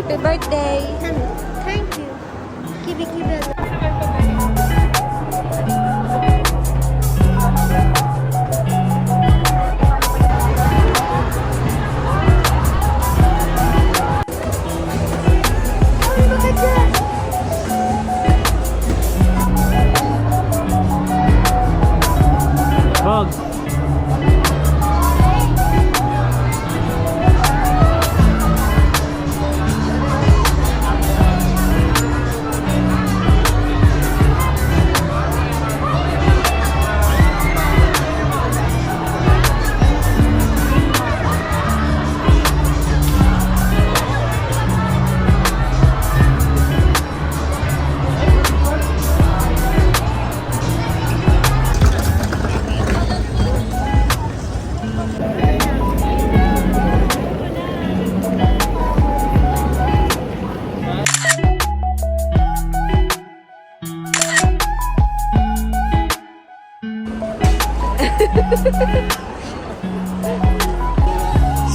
Happy birthday! Thank you. 𝐸𝐻𝐸𝐻. Bugs.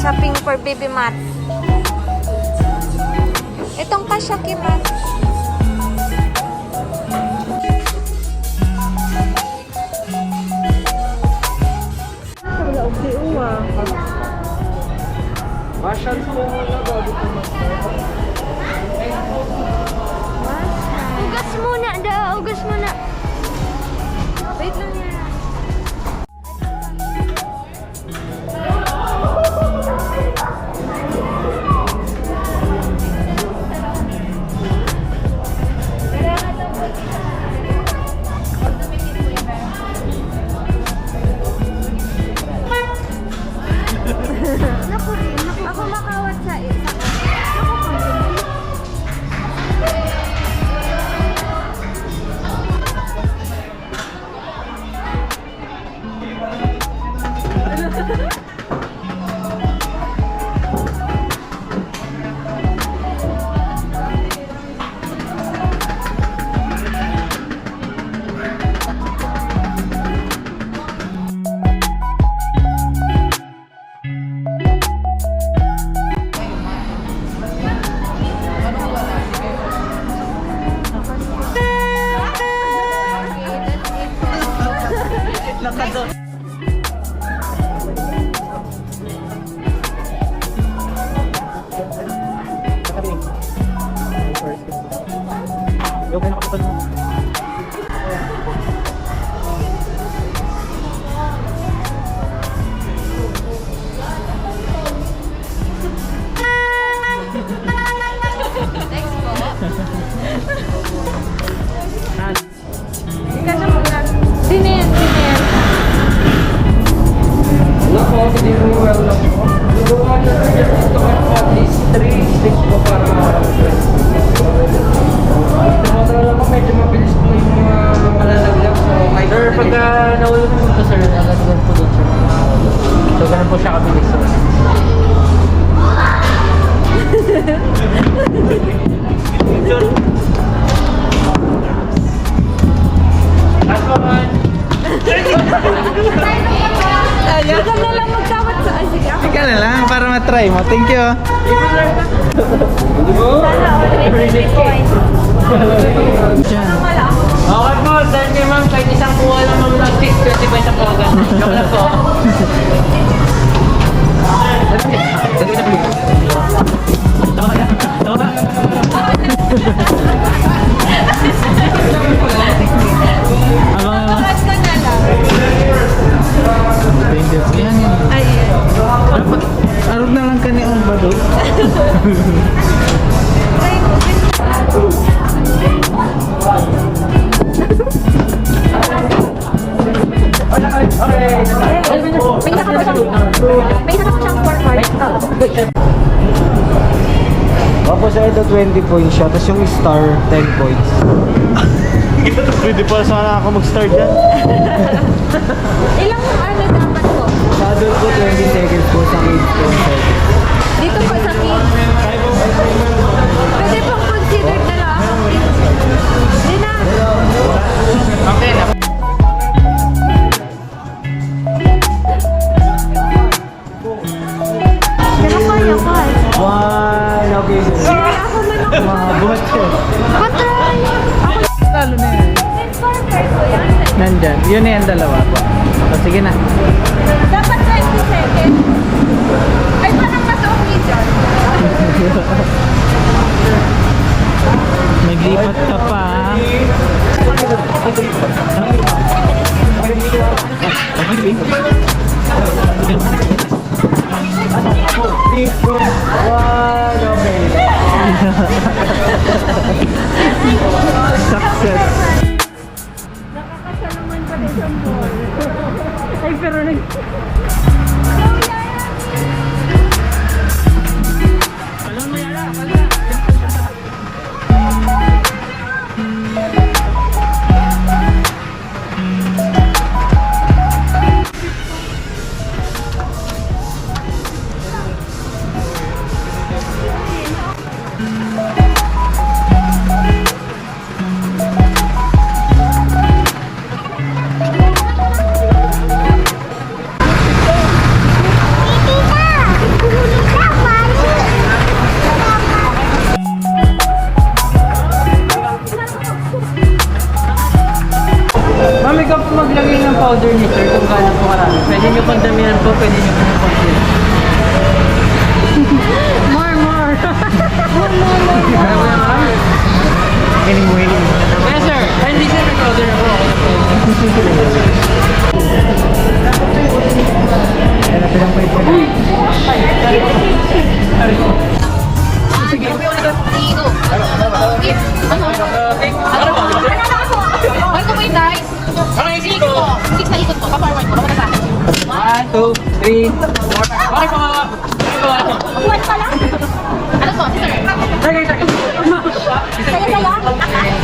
Shopping for baby mat. Itong kasyaki mat. Wala og diuwa. Masyan po muna bago po mag-start. Ugas muna daw. Ugas muna. Wait lang yan. Ako makawat sa isa. Nakado. Yung pinakapitan mo. Thanks po. Dinin. Nako, hindi mo well lang po. Lugawan na rin yung ito at least 3 sticks po para tumatara lang po, medyo mabilis po yung mga malalaglag. So, sir, pagka nahulog po ito, sir, nalaglag po doon, sir. So, ganun po siya kabilis, sir. Last one! Ayun. Ikaw na lang magkawat sa sige. Ikaw na lang para matry mo. Thank you. Sana already points. Okay po, dahil kay ma'am, kahit isang kuha lang ma'am ng 6.25 sa pogan. Joke lang po. Abang ka na lang. Yan yan. Ayun. Dapat arog na lang kani ang bado. Try mo. May isa pa siyang forward. Ako sa ito 20 points siya, tapos yung star 10 points. Pwede pa sana ako mag-start yan. Ilang ano dapat po? Sa adult ko 20 seconds po, sa kids 10 seconds. Dito po sa kids. Pwede pong considered na lang. Hindi na. Okay na. Pero kaya ka. One, okay. Yun na yung dalawa po. So, sige na. Dapat 20 seconds. Ay, parang mas okay dyan. Naglipat ka pa. Success. Nakakasalaman pa din sa ball. Ay, pero nag... Ma'am, ikaw po maglagay ng powder ni sir kung gaano po karami. Pwede nyo pang damihan po, pwede nyo pang konti. More. Hiling. Yes sir, ay hindi sir, may powder na po. Kaya na silang pwede. Sige. Six na ikot po. Pa-forward po. Papunta sa akin. 1, 2, 3, 4. Okay po. Buwan pa lang? Ano po, sir? Saya-saya?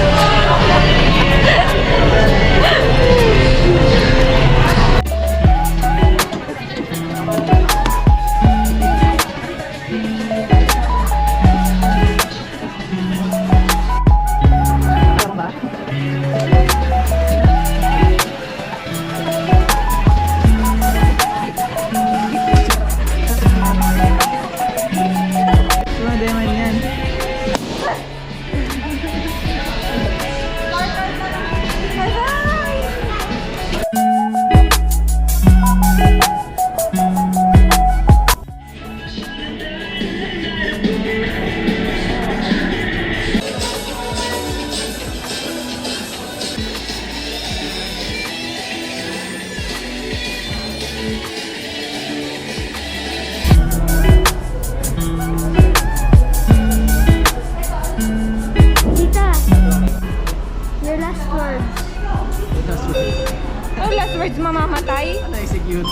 Tita, your last words. Oh, last words mamamatay? Na-execute.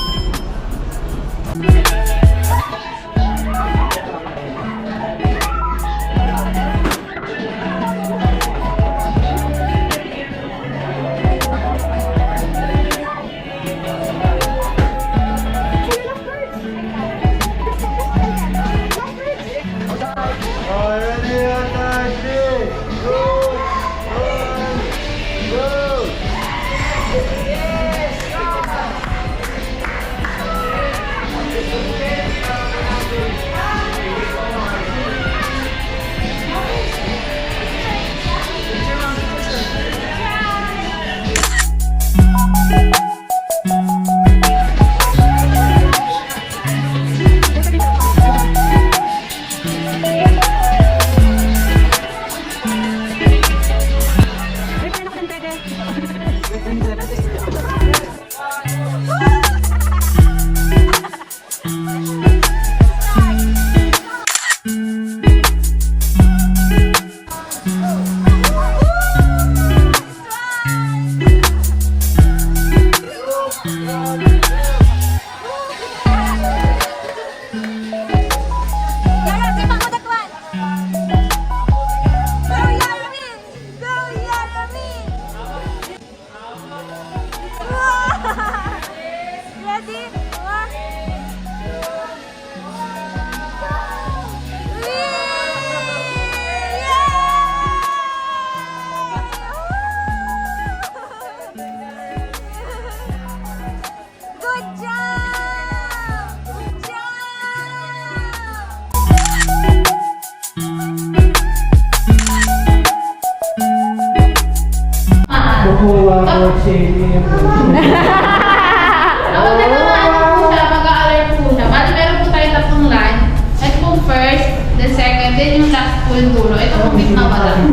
Ready? 1,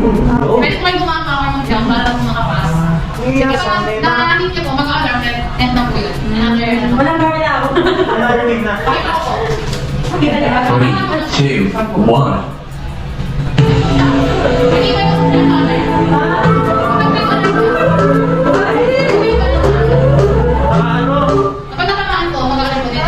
Pwede ko kayo gumama mo dyan para lang makapas. Sige po, nakakakit niyo po, mag-alarm end na po yun. Walang gawin na ako. Okay po po. 3, 2, 1. Hindi kayo po sila kapag natamaan po, mag-alarm po din.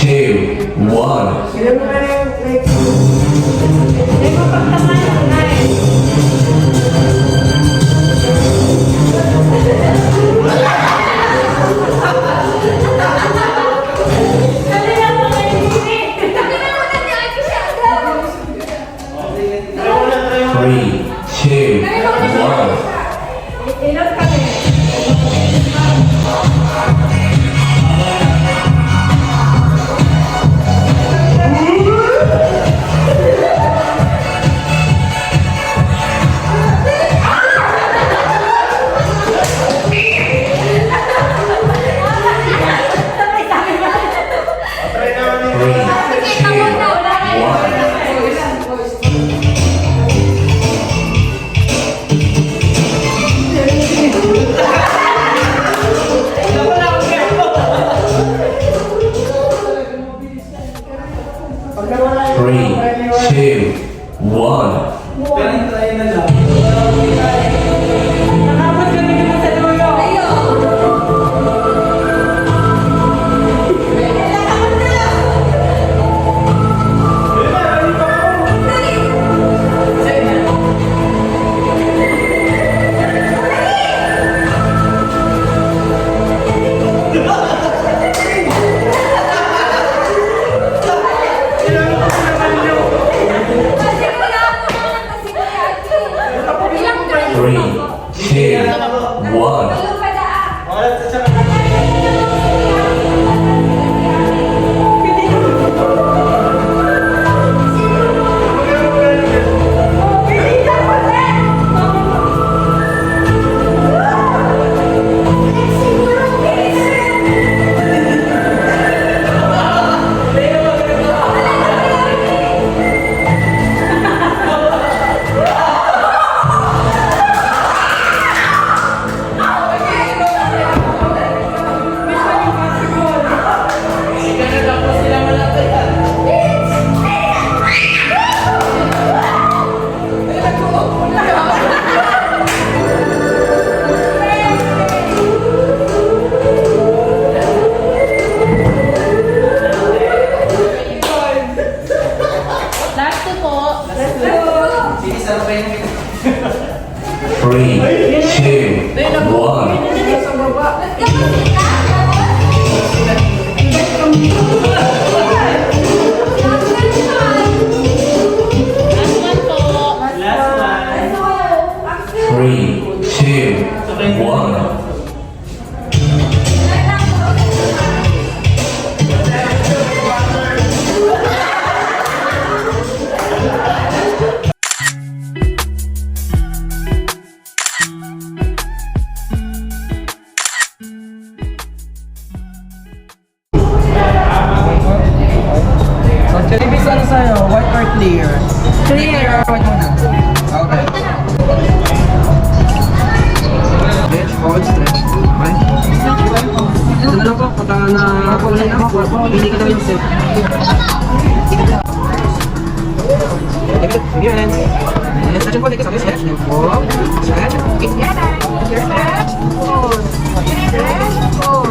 Two, one. Three, two, one. Three, two, one. Three, two, one. Three, two, one. Last two po. Three, two, one. Three, two, one. Actually, bis ano sa'yo? White or clear? Clear. White muna. Okay. Stretch, forward, stretch. Okay. Ito na lang po, pagka na paulan na ako, hindi kita yung set. Take it, give your hands. And stretch po, take it, okay, stretch. Then walk, stretch. Stretch, hold. Stretch, hold.